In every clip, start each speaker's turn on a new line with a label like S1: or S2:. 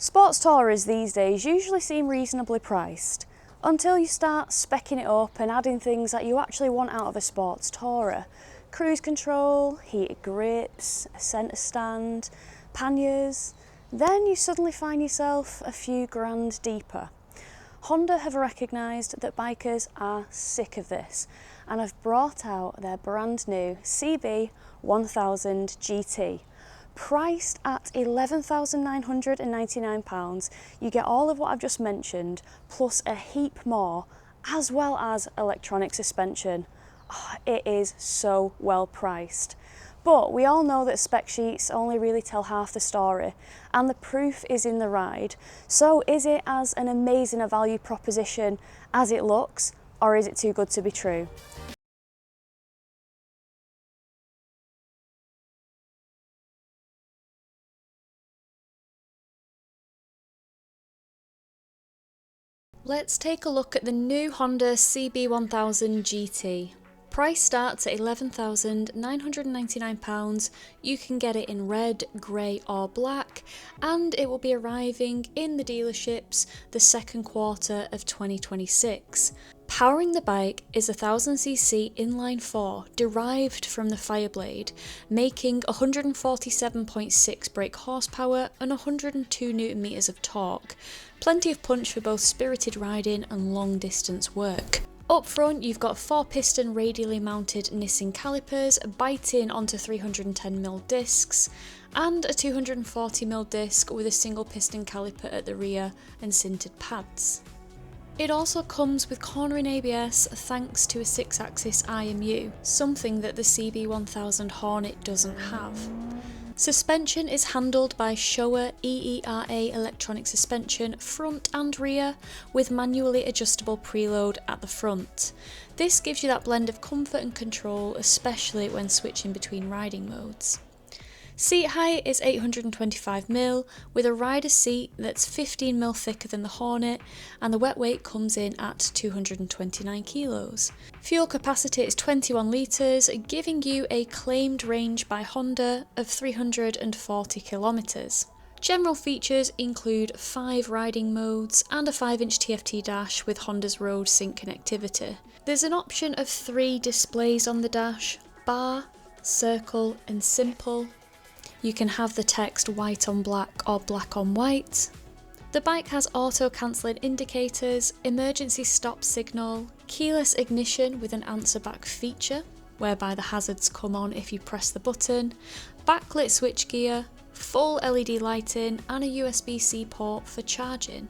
S1: Sports Tourers these days usually seem reasonably priced, until you start speccing it up and adding things that you actually want out of a sports tourer. Cruise control, heated grips, a centre stand, panniers. Then you suddenly find yourself a few grand deeper. Honda have recognised that bikers are sick of this and have brought out their brand new CB1000GT. Priced at £11,999, you get all of what I've just mentioned, plus a heap more, as well as electronic suspension. Oh, it is so well priced. But we all know that spec sheets only really tell half the story, and the proof is in the ride. So is it as an amazing a value proposition as it looks, or is it too good to be true? Let's take a look at the new Honda CB1000GT. Price starts at £11,999. You can get it in red, grey or black, and it will be arriving in the dealerships the second quarter of 2026. Powering the bike is a 1000cc inline-four derived from the Fireblade, making 147.6 brake horsepower and 102 Nm of torque. Plenty of punch for both spirited riding and long distance work. Up front you've got 4-piston radially mounted Nissin calipers biting onto 310mm discs and a 240mm disc with a single piston caliper at the rear and sintered pads. It also comes with cornering ABS thanks to a 6-axis IMU, something that the CB1000 Hornet doesn't have. Suspension is handled by Showa EERA electronic suspension front and rear with manually adjustable preload at the front. This gives you that blend of comfort and control, especially when switching between riding modes. Seat height is 825mm with a rider seat that's 15mm thicker than the Hornet, and the wet weight comes in at 229 kilos. Fuel capacity is 21 litres, giving you a claimed range by Honda of 340 kilometres. General features include 5 riding modes and a 5-inch TFT dash with Honda's Road Sync connectivity. There's an option of 3 displays on the dash: bar, circle and simple. You can have the text white on black or black on white. The bike has auto-cancelling indicators, emergency stop signal, keyless ignition with an answer back feature, whereby the hazards come on if you press the button, backlit switchgear, full LED lighting and a USB-C port for charging.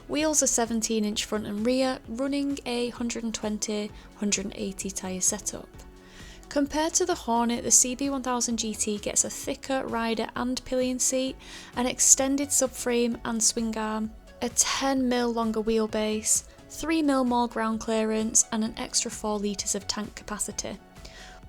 S1: Wheels are 17-inch front and rear, running a 120/180 tyre setup. Compared to the Hornet, the CB1000GT gets a thicker rider and pillion seat, an extended subframe and swing arm, a 10mm longer wheelbase, 3mm more ground clearance and an extra 4 litres of tank capacity.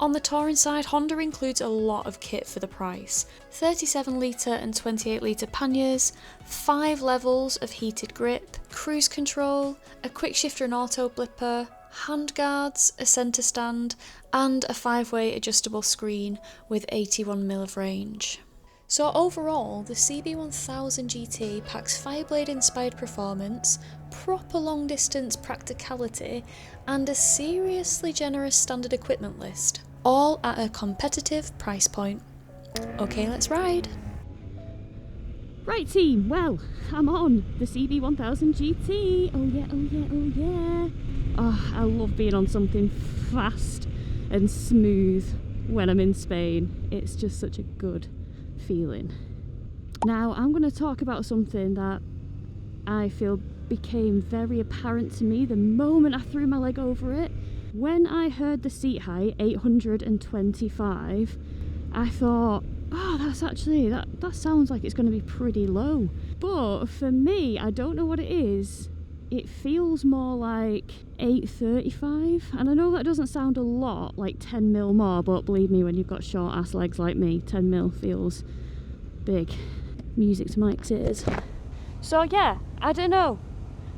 S1: On the touring side, Honda includes a lot of kit for the price: 37-litre and 28-litre panniers, 5 levels of heated grip, cruise control, a quick shifter and auto blipper, handguards, a centre stand and a 5-way adjustable screen with 81mm of range. So overall, the CB1000GT packs Fireblade inspired performance, proper long distance practicality and a seriously generous standard equipment list, all at a competitive price point. Okay, let's ride!
S2: Right team, well, I'm on the CB1000GT. Oh yeah, oh yeah, oh yeah. Oh, I love being on something fast and smooth when I'm in Spain. It's just such a good feeling. Now I'm going to talk about something that I feel became very apparent to me the moment I threw my leg over it. When I heard the seat height, 825, I thought, oh, that's actually, that sounds like it's going to be pretty low. But for me, I don't know what it is, it feels more like 835. And I know that doesn't sound a lot, like 10mm more, but believe me, when you've got short ass legs like me, 10mm feels big. Music to Mike's ears. So yeah, I don't know.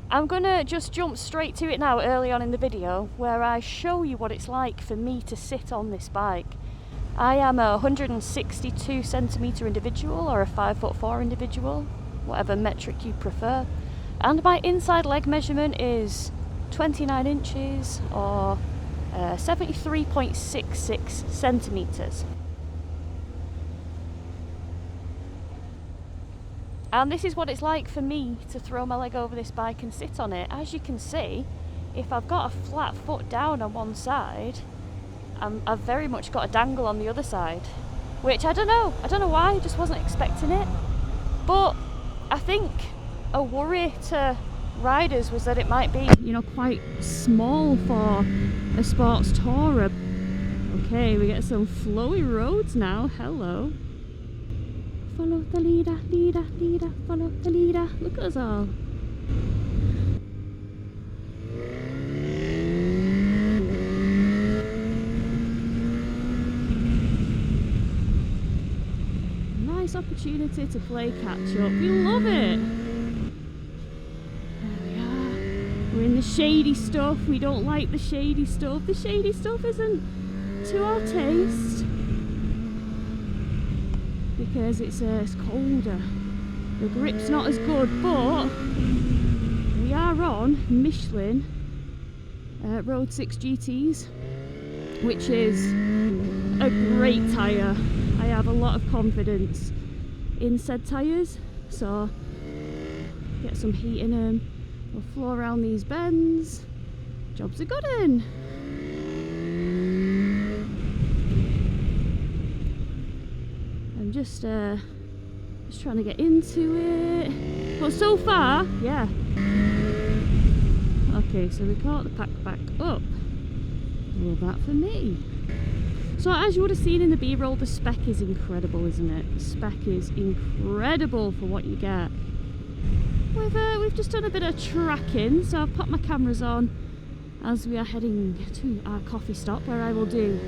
S2: I'm gonna just jump straight to it now early on in the video, where I show you what it's like for me to sit on this bike. I am a 162cm individual, or a 5'4" individual. whatever metric you prefer. And my inside leg measurement is 29 inches or 73.66 centimetres. And this is what it's like for me to throw my leg over this bike and sit on it. As you can see, if I've got a flat foot down on one side, I've very much got a dangle on the other side, which I don't know why, I just wasn't expecting it. But I think a worry to riders was that it might be, quite small for a sports tourer. Okay, we get some flowy roads now. Hello. Follow the leader, leader, leader, follow the leader. Look at us all. Nice opportunity to play catch up. We love it. There we are. We're in the shady stuff. We don't like the shady stuff. The shady stuff isn't to our taste, because it's colder. The grip's not as good, but we are on Michelin Road 6 GTs, which is a great tyre. I have a lot of confidence in said tyres, so get some heat in them. We'll flow around these bends. Job's a good one. I'm just trying to get into it, but so far, yeah. Okay, so we caught the pack back up. Love that for me. So as you would have seen in the B-roll, the spec is incredible, isn't it? The spec is incredible for what you get. We've just done a bit of tracking, so I've popped my cameras on as we are heading to our coffee stop, where I will do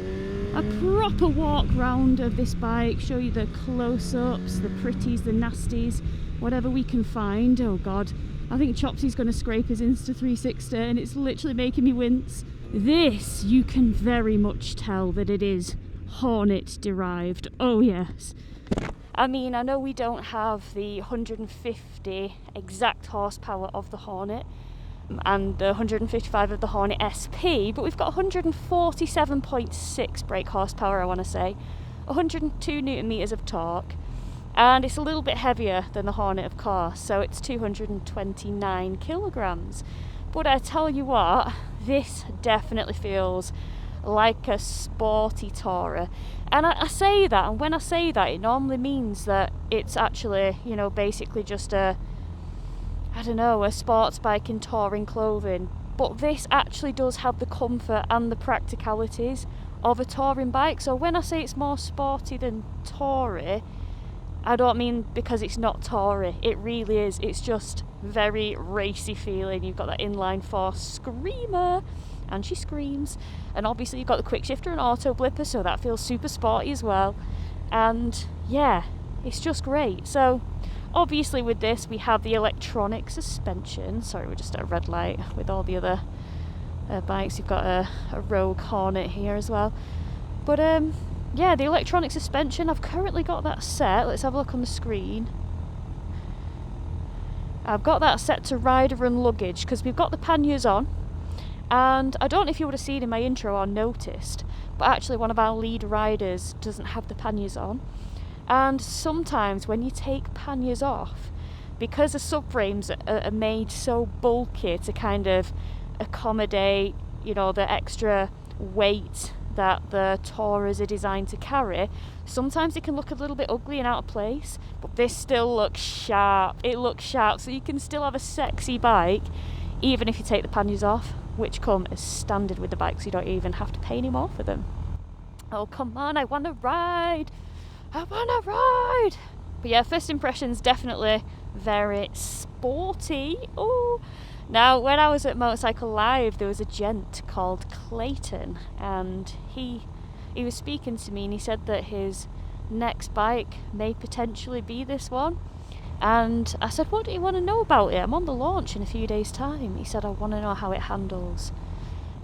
S2: a proper walk round of this bike, show you the close-ups, the pretties, the nasties, whatever we can find. Oh god, I think Chopsy's going to scrape his Insta360 and it's literally making me wince. This, you can very much tell that it is Hornet-derived. Oh yes. I mean, I know we don't have the 150 exact horsepower of the Hornet and the 155 of the Hornet SP, but we've got 147.6 brake horsepower, I want to say, 102 newton meters of torque, and it's a little bit heavier than the Hornet, of course, so it's 229 kilograms. But I tell you what, this definitely feels like a sporty tourer. And I say that, and when I say that, it normally means that it's actually, basically just a sports bike in touring clothing. But this actually does have the comfort and the practicalities of a touring bike. So when I say it's more sporty than toury, I don't mean because it's not toury. It really is. It's just very racy feeling. You've got that inline-four screamer, and she screams. And obviously you've got the quick shifter and auto blipper, so that feels super sporty as well. And yeah, it's just great. So obviously with this we have the electronic suspension. Sorry, we're just at a red light with all the other bikes. You've got a Rogue Hornet here as well. But yeah, the electronic suspension, I've currently got that set. Let's have a look on the screen. I've got that set to rider and luggage because we've got the panniers on. And I don't know if you would have seen in my intro or noticed, but actually one of our lead riders doesn't have the panniers on. And sometimes when you take panniers off, because the subframes are made so bulky to kind of accommodate, the extra weight that the tourers are designed to carry, sometimes it can look a little bit ugly and out of place, but this still looks sharp. It looks sharp, so you can still have a sexy bike even if you take the panniers off, which come as standard with the bike, so you don't even have to pay any more for them. Oh come on, I want to ride! I want to ride! But yeah, first impressions definitely very sporty. Oh, now when I was at Motorcycle Live, there was a gent called Clayton, and he was speaking to me, and he said that his next bike may potentially be this one. And I said, what do you want to know about it? I'm on the launch in a few days' time. He said, I want to know how it handles.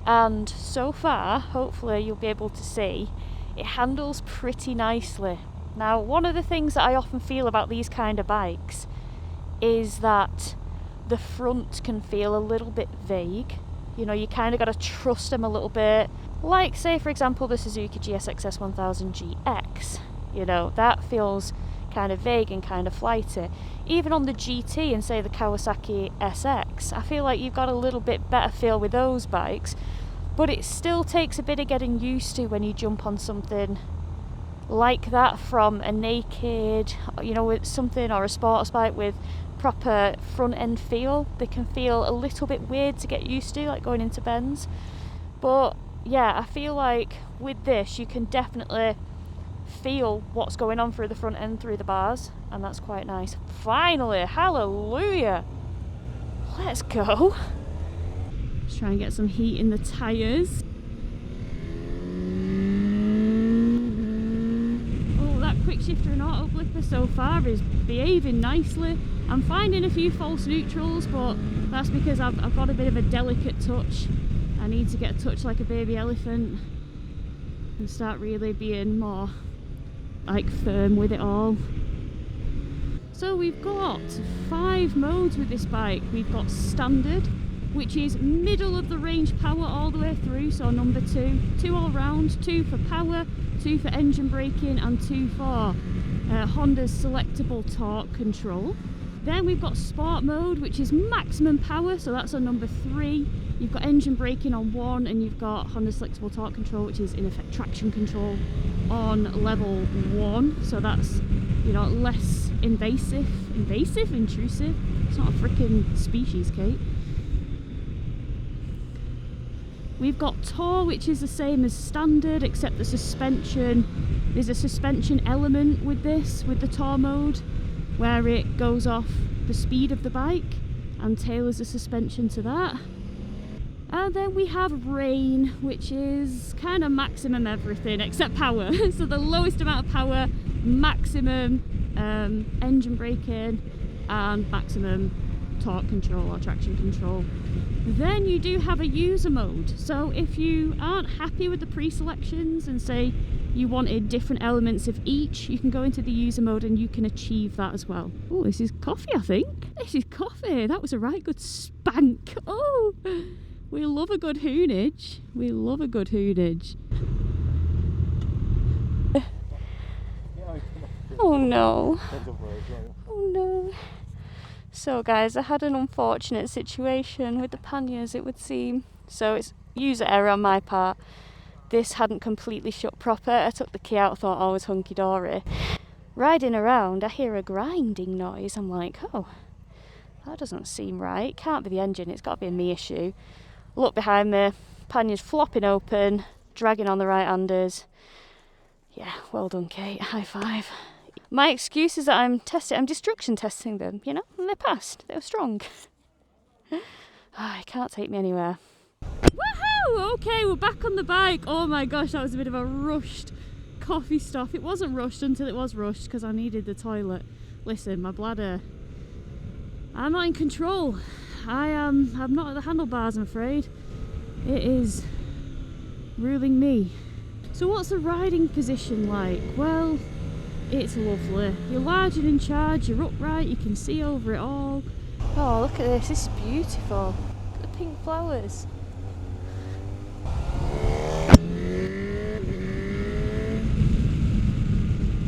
S2: And so far, hopefully you'll be able to see, it handles pretty nicely. Now, one of the things that I often feel about these kind of bikes is that the front can feel a little bit vague. You know, you kind of got to trust them a little bit. Like, say, for example, the Suzuki GSX-S 1000GX. You know, that feels kind of vague and kind of flighty. Even on the GT and, say, the Kawasaki SX, I feel like you've got a little bit better feel with those bikes. But it still takes a bit of getting used to when you jump on something like that from a naked, you know, with something, or a sports bike with proper front end feel. They can feel a little bit weird to get used to, like going into bends. But yeah, I feel like with this you can definitely feel what's going on through the front end, through the bars, and that's quite nice. Finally, hallelujah, let's go. Let's try and get some heat in the tyres. Oh, that quick shifter and auto blipper so far is behaving nicely. I'm finding a few false neutrals, but that's because I've got a bit of a delicate touch. I need to get a touch like a baby elephant and start really being more like firm with it all. So we've got 5 modes with this bike. We've got standard, which is middle of the range power all the way through, so number 2, 2 all round, 2 for power, 2 for engine braking, and 2 for Honda's selectable torque control. Then we've got sport mode, which is maximum power, so that's on number 3. You've got engine braking on 1, and you've got Honda's selectable torque control, which is in effect traction control, on level 1. So that's, you know, less intrusive. It's not a freaking species, Kate. We've got tour, which is the same as standard, except the suspension. There's a suspension element with this, with the tour mode, where it goes off the speed of the bike and tailors the suspension to that. And then we have rain, which is kind of maximum everything except power. So the lowest amount of power, maximum engine braking, and maximum torque control or traction control. Then you do have a user mode. So if you aren't happy with the pre-selections and say you wanted different elements of each, you can go into the user mode and you can achieve that as well. Oh, this is coffee, I think. This is coffee. That was a right good spank. Oh, we love a good hoonage. We love a good hoonage. Oh no. Oh no. So guys, I had an unfortunate situation with the panniers, it would seem. So it's user error on my part. This hadn't completely shut proper. I took the key out, thought I was hunky-dory. Riding around, I hear a grinding noise. I'm like, oh, that doesn't seem right. Can't be the engine, it's got to be a me issue. Look behind me, panniers flopping open, dragging on the right-handers. Yeah, well done, Kate, high five. My excuse is that I'm destruction testing them, you know, and they passed. They were strong. It can't take me anywhere. Woohoo! Okay, we're back on the bike. Oh my gosh, that was a bit of a rushed coffee stop. It wasn't rushed until it was rushed because I needed the toilet. Listen, my bladder. I'm not in control. I'm not at the handlebars, I'm afraid. It is ruling me. So what's the riding position like? Well, it's lovely. You're large and in charge, you're upright, you can see over it all. Oh, look at this is beautiful. Look at the pink flowers.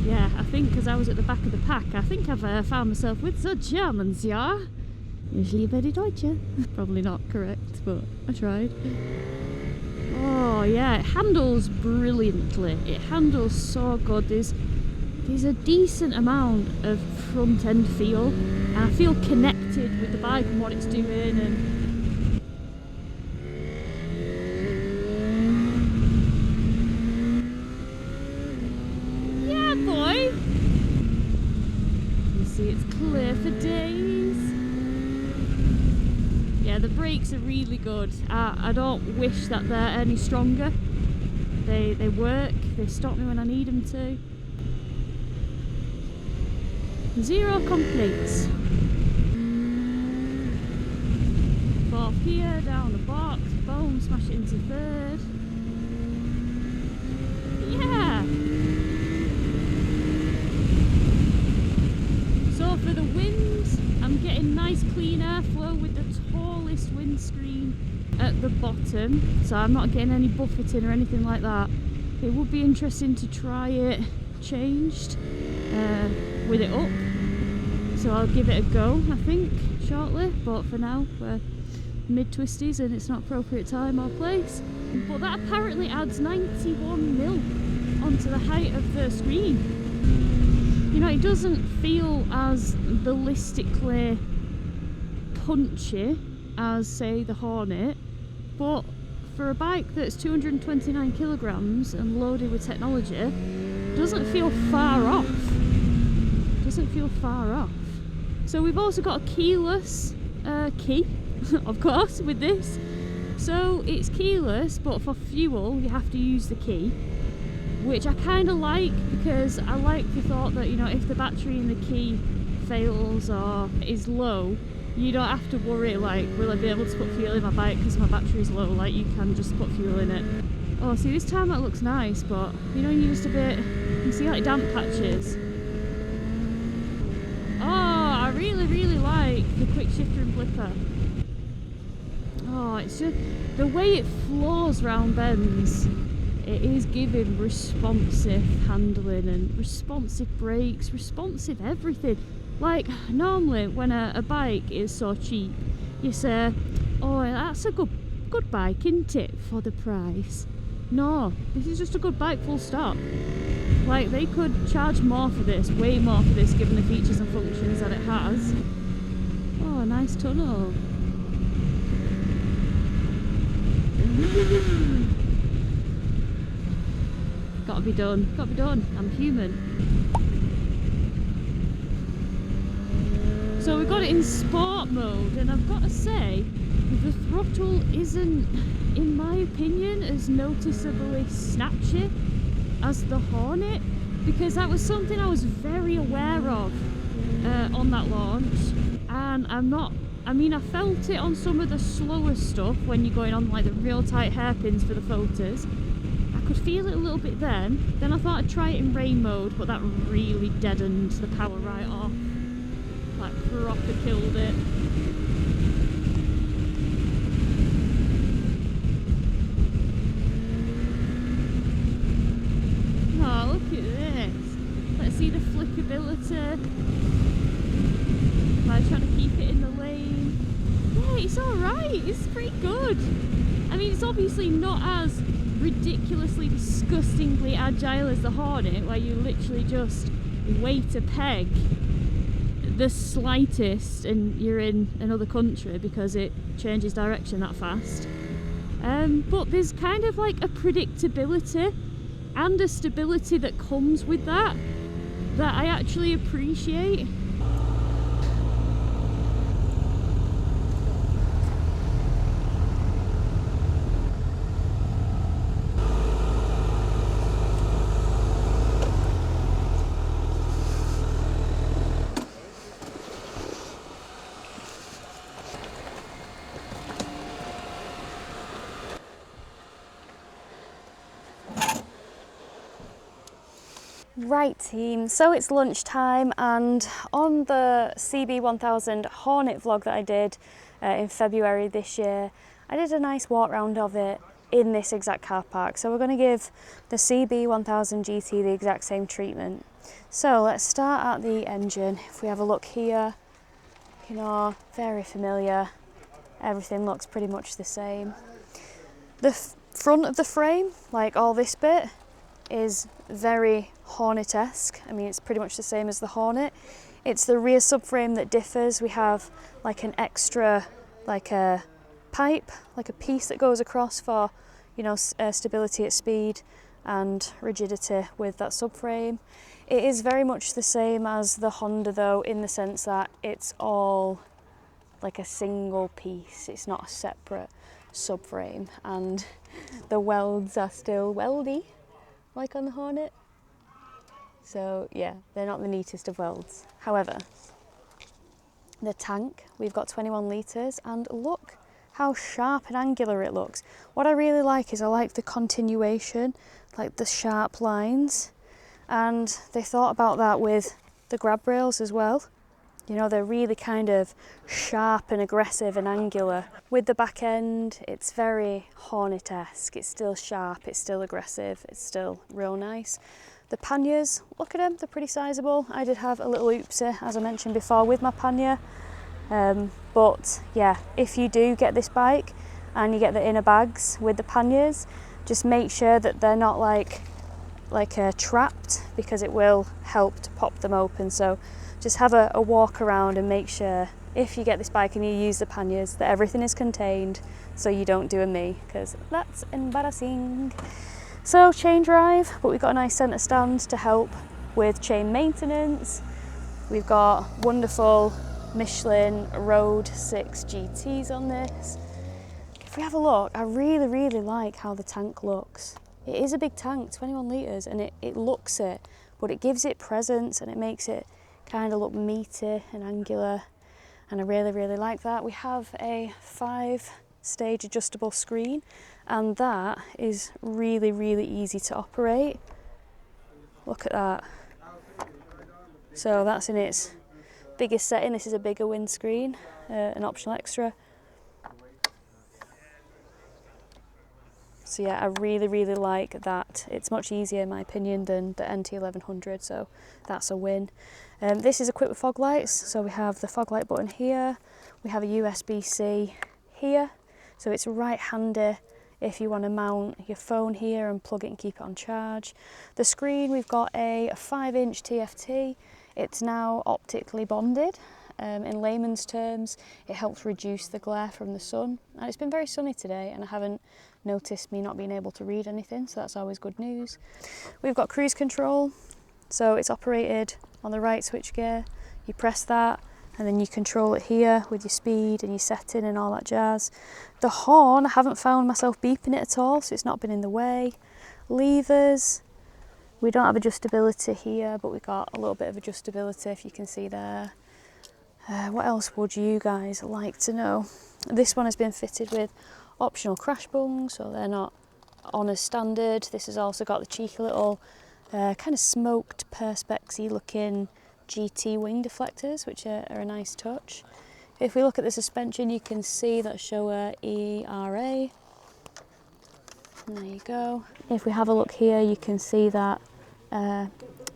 S2: Yeah, I think because I was at the back of the pack, I think I've found myself with the Germans, yeah? Usually very Deutsche. Probably not correct, but I tried. Oh yeah, it handles brilliantly. It handles so good. There's a decent amount of front end feel, and I feel connected with the bike and what it's doing. And yeah, boy. You see, it's clear for days. Yeah, the brakes are really good. I don't wish that they're any stronger. They work. They stop me when I need them to. 0 complaints. 4th gear, down the box, boom, smash it into 3rd. Yeah! So for the wind, I'm some nice clean airflow with the tallest windscreen at the bottom, so I'm not getting any buffeting or anything like that. It would be interesting to try it changed with it up, so I'll give it a go, I think, shortly, but for now we're mid-twisties and it's not appropriate time or place. But that apparently adds 91mm onto the height of the screen. You know, it doesn't feel as ballistically punchy as, say, the Hornet, but for a bike that's 229 kilograms and loaded with technology, doesn't feel far off. Doesn't feel far off. So we've also got a keyless key, of course, with this. So it's keyless, but for fuel you have to use the key, which I kind of like, because I like the thought that, you know, if the battery in the key fails or is low, you don't have to worry, like, will I be able to put fuel in my bike because my battery's low? Like, you can just put fuel in it. Oh, see, this tarmac looks nice, but, you know, used a bit, you see, like, damp patches. Oh, I really like the quick shifter and flipper. Oh, it's just, the way it flows round bends, it is giving responsive handling and responsive brakes, responsive everything. Like, normally when a bike is so cheap, you say, oh, that's a good bike, isn't it, for the price? No, this is just a good bike, full stop. Like, they could charge more for this, way more for this, given the features and functions that it has. Oh, nice tunnel. Gotta be done, gotta be done, I'm human. So we've got it in sport mode, and I've got to say, the throttle isn't, in my opinion, as noticeably snatchy as the Hornet, because that was something I was very aware of on that launch, and I felt it on some of the slower stuff when you're going on like the real tight hairpins for the photos. I could feel it a little bit then I thought I'd try it in rain mode, but that really deadened the power right off. Like, proper killed it. Oh, look at this. Let's see the flickability. Like, trying to keep it in the lane. Yeah, it's alright. It's pretty good. I mean, it's obviously not as ridiculously, disgustingly agile as the Hornet, where you literally just weight a peg the slightest and you're in another country because it changes direction that fast. But there's kind of like a predictability and a stability that comes with that I actually appreciate.
S1: Right team, so it's lunchtime, and on the CB1000 Hornet vlog that I did in February this year, I did a nice walk round of it in this exact car park. So we're going to give the CB1000GT the exact same treatment. So let's start at the engine. If we have a look here, you know, very familiar. Everything looks pretty much the same. The front of the frame, like all this bit, is very Hornet-esque. I mean, it's pretty much the same as the Hornet. It's the rear subframe that differs. We have like an extra, like a pipe, like a piece that goes across for, you know, stability at speed and rigidity with that subframe. It is very much the same as the Honda though, in the sense that it's all like a single piece. It's not a separate subframe, and the welds are still weldy, like on the Hornet. So yeah, they're not the neatest of welds. However, the tank, we've got 21 litres, and look how sharp and angular it looks. What I really like is I like the continuation, like the sharp lines, and they thought about that with the grab rails as well. You know, they're really kind of sharp and aggressive and angular. With the back end, it's very Hornet-esque. It's still sharp, it's still aggressive, it's still real nice. The panniers, look at them, they're pretty sizable. I did have a little oopsie, as I mentioned before, with my pannier. But yeah, if you do get this bike and you get the inner bags with the panniers, just make sure that they're not like trapped, because it will help to pop them open. So just have a walk around and make sure, if you get this bike and you use the panniers, that everything is contained, so you don't do a me, because that's embarrassing. So chain drive, but we've got a nice centre stand to help with chain maintenance. We've got wonderful Michelin Road 6 GTs on this. If we have a look, I really like how the tank looks. It is a big tank, 21 litres, and it looks it, but it gives it presence and it makes it kind of look meaty and angular, and I really like that. We have a 5-stage adjustable screen, and that is really easy to operate. Look at that. So that's in its biggest setting. This is a bigger windscreen, an optional extra. So yeah, I really like that. It's much easier in my opinion than the NT1100, so that's a win. This is equipped with fog lights, so we have the fog light button here, we have a USB-C here, so it's right handy if you want to mount your phone here and plug it and keep it on charge. The screen, we've got a 5-inch TFT. It's now optically bonded. In layman's terms, it helps reduce the glare from the sun. And it's been very sunny today and I haven't noticed me not being able to read anything, so that's always good news. We've got cruise control, so it's operated on the right switch gear. You press that and then you control it here with your speed and your setting and all that jazz. The horn, I haven't found myself beeping it at all, so it's not been in the way. Levers, we don't have adjustability here, but we've got a little bit of adjustability, if you can see there. What else would you guys like to know? This one has been fitted with optional crash bungs, so they're not on as standard. This has also got the cheeky little kind of smoked perspex-y looking GT wing deflectors, which are a nice touch. If we look at the suspension, you can see that Showa ERA. And there you go. If we have a look here, you can see that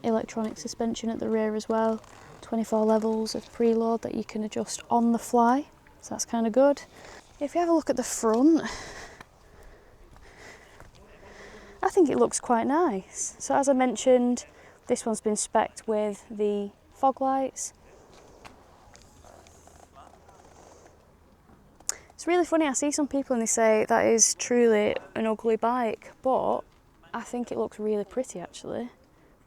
S1: electronic suspension at the rear as well. 24 levels of preload that you can adjust on the fly, so that's kind of good. If you have a look at the front, I think it looks quite nice. So as I mentioned, this one's been spec'd with the fog lights. It's really funny, I see some people and they say that is truly an ugly bike, but I think it looks really pretty actually.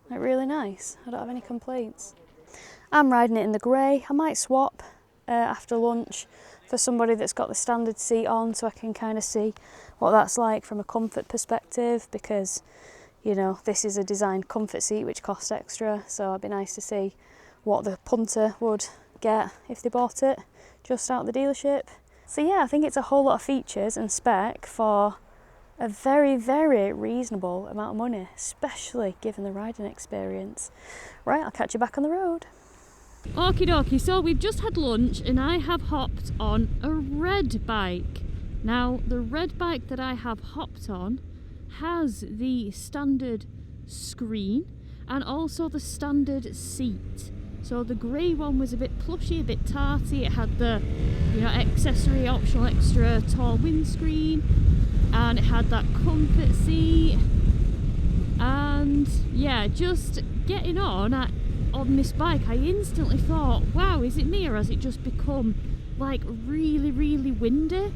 S1: Like really nice, I don't have any complaints. I'm riding it in the grey. I might swap after lunch for somebody that's got the standard seat on, so I can kind of see what that's like from a comfort perspective, because you know this is a designed comfort seat which costs extra, so it'd be nice to see what the punter would get if they bought it just out the dealership. So yeah, I think it's a whole lot of features and spec for a very reasonable amount of money, especially given the riding experience. Right, I'll catch you back on the road.
S2: Okie dokie, so we've just had lunch and I have hopped on a red bike. Now, the red bike that I have hopped on has the standard screen and also the standard seat. So the grey one was a bit plushy, a bit tarty. It had the, you know, accessory, optional extra tall windscreen, and it had that comfort seat. And yeah, just getting on this bike, I instantly thought, wow, is it me or has it just become like really windy?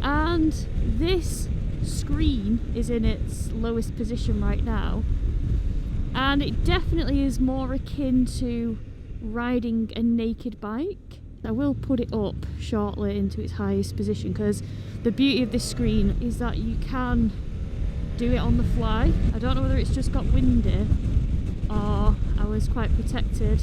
S2: And this screen is in its lowest position right now, and it definitely is more akin to riding a naked bike. I will put it up shortly into its highest position, because the beauty of this screen is that you can do it on the fly. I don't know whether it's just got windy or I was quite protected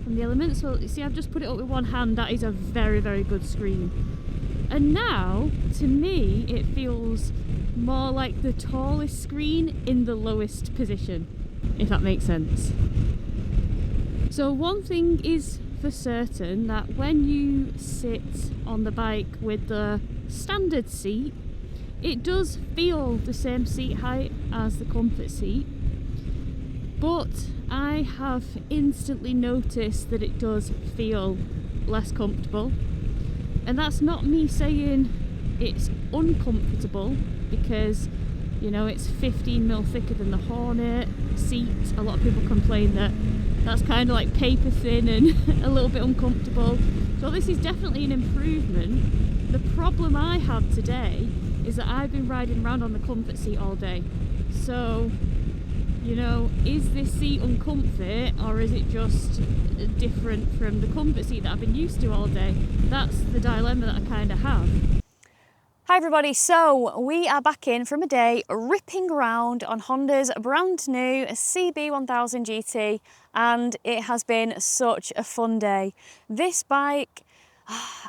S2: from the elements. So you see, I've just put it up with one hand. That is a very good screen. And now, to me, it feels more like the tallest screen in the lowest position, if that makes sense. So one thing is for certain that when you sit on the bike with the standard seat, it does feel the same seat height as the comfort seat, but I have instantly noticed that it does feel less comfortable. And that's not me saying it's uncomfortable, because you know, it's 15mm thicker than the Hornet seat. A lot of people complain that that's kind of like paper thin and a little bit uncomfortable. So this is definitely an improvement. The problem I have today is that I've been riding around on the comfort seat all day. So, you know, is this seat uncomfort, or is it just different from the comfort seat that I've been used to all day? That's the dilemma that I kind of have.
S1: Hi everybody, so we are back in from a day ripping around on Honda's brand new CB1000GT, and it has been such a fun day. This bike,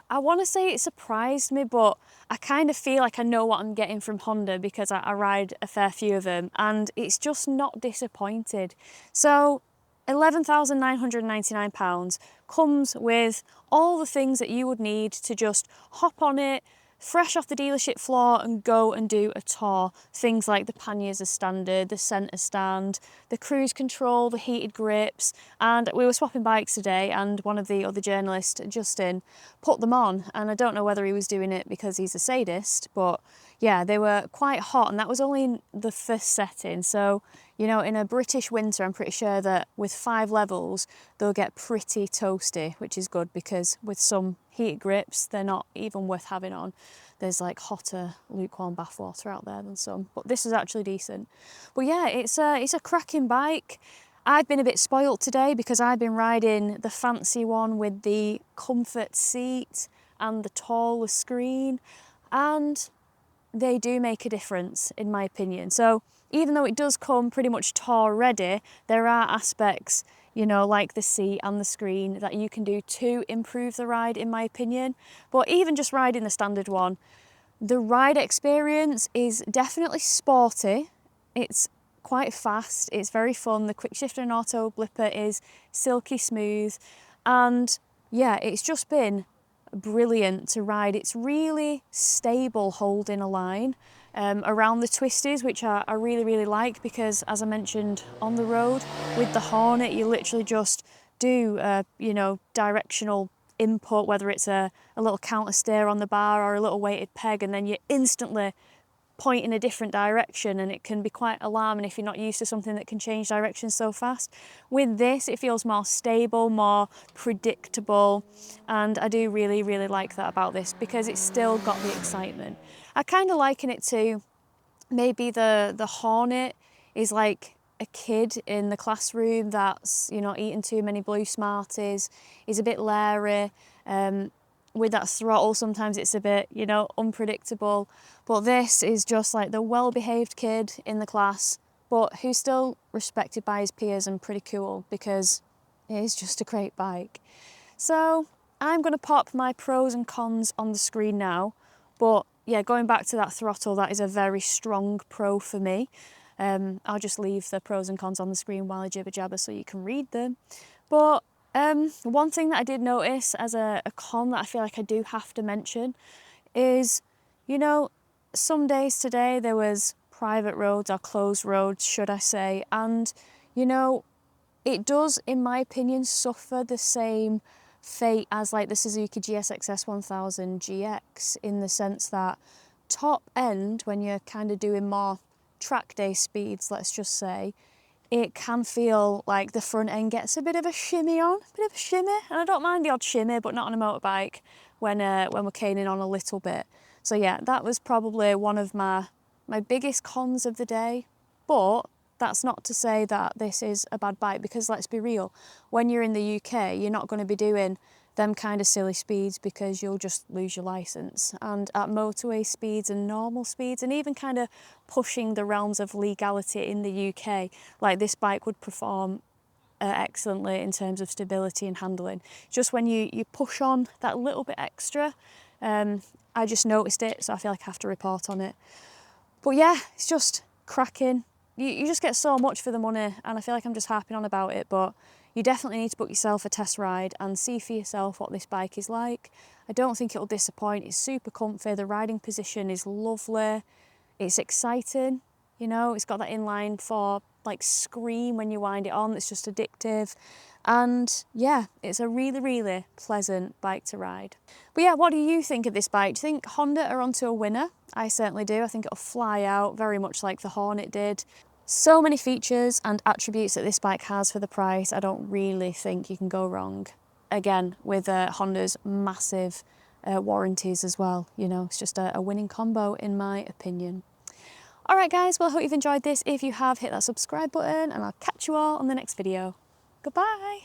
S1: I want to say it surprised me, but I kind of feel like I know what I'm getting from Honda because I ride a fair few of them, and it's just not disappointed. So £11,999 comes with all the things that you would need to just hop on it, fresh off the dealership floor, and go and do a tour. Things like the panniers are standard, the centre stand, the cruise control, the heated grips. And we were swapping bikes today, and one of the other journalists, Justin, put them on, and I don't know whether he was doing it because he's a sadist, but yeah, they were quite hot, and that was only in the first setting. So, you know, in a British winter, I'm pretty sure that with 5 levels, they'll get pretty toasty, which is good, because with some heated grips, they're not even worth having on. There's like hotter lukewarm bathwater out there than some, but this is actually decent. But yeah, it's a cracking bike. I've been a bit spoilt today because I've been riding the fancy one with the comfort seat and the taller screen, and they do make a difference in my opinion. So even though it does come pretty much tour ready, there are aspects, you know, like the seat and the screen that you can do to improve the ride in my opinion. But even just riding the standard one, the ride experience is definitely sporty. It's quite fast, it's very fun. The quick shifter and auto blipper is silky smooth, and yeah, it's just been brilliant to ride. It's really stable holding a line around the twisties, which I really like, because as I mentioned on the road with the Hornet, you literally just do you know, directional input, whether it's a little counter steer on the bar or a little weighted peg, and then you instantly point in a different direction, and it can be quite alarming if you're not used to something that can change direction so fast. With this, it feels more stable, more predictable, and I do really like that about this, because it's still got the excitement. I kind of liken it to maybe the Hornet is like a kid in the classroom that's, you know, eating too many blue Smarties, is a bit leery. With that throttle, sometimes it's a bit, you know, unpredictable. But this is just like the well-behaved kid in the class, but who's still respected by his peers and pretty cool, because it is just a great bike. So I'm going to pop my pros and cons on the screen now. But yeah, going back to that throttle, that is a very strong pro for me. I'll just leave the pros and cons on the screen while I jibber jabber so you can read them. But one thing that I did notice as a con that I feel like I do have to mention is, you know, some days today there was private roads, or closed roads, should I say, and, you know, it does, in my opinion, suffer the same fate as like the Suzuki GSX-S 1000 GX, in the sense that top end, when you're kind of doing more track day speeds, let's just say, it can feel like the front end gets a bit of a shimmy on, and I don't mind the odd shimmy, but not on a motorbike when we're caning on a little bit. So yeah, that was probably one of my biggest cons of the day, but that's not to say that this is a bad bike, because let's be real, when you're in the UK, you're not going to be doing them kind of silly speeds, because you'll just lose your licence. And at motorway speeds and normal speeds, and even kind of pushing the realms of legality in the UK, like this bike would perform excellently in terms of stability and handling. Just when you push on that little bit extra, I just noticed it, so I feel like I have to report on it. But yeah, it's just cracking. You just get so much for the money, and I feel like I'm just harping on about it, but You definitely need to book yourself a test ride and see for yourself what this bike is like. I don't think it'll disappoint. It's super comfy, the riding position is lovely, it's exciting, you know, it's got that inline-four like scream when you wind it on, it's just addictive. And yeah, it's a really, really pleasant bike to ride. But yeah, what do you think of this bike? Do you think Honda are onto a winner? I certainly do. I think it'll fly out very much like the Hornet did. So many features and attributes that this bike has for the price. I don't really think you can go wrong. Again, with Honda's massive warranties as well. You know, it's just a winning combo in my opinion. All right, guys, well, I hope you've enjoyed this. If you have, hit that subscribe button and I'll catch you all on the next video. Goodbye.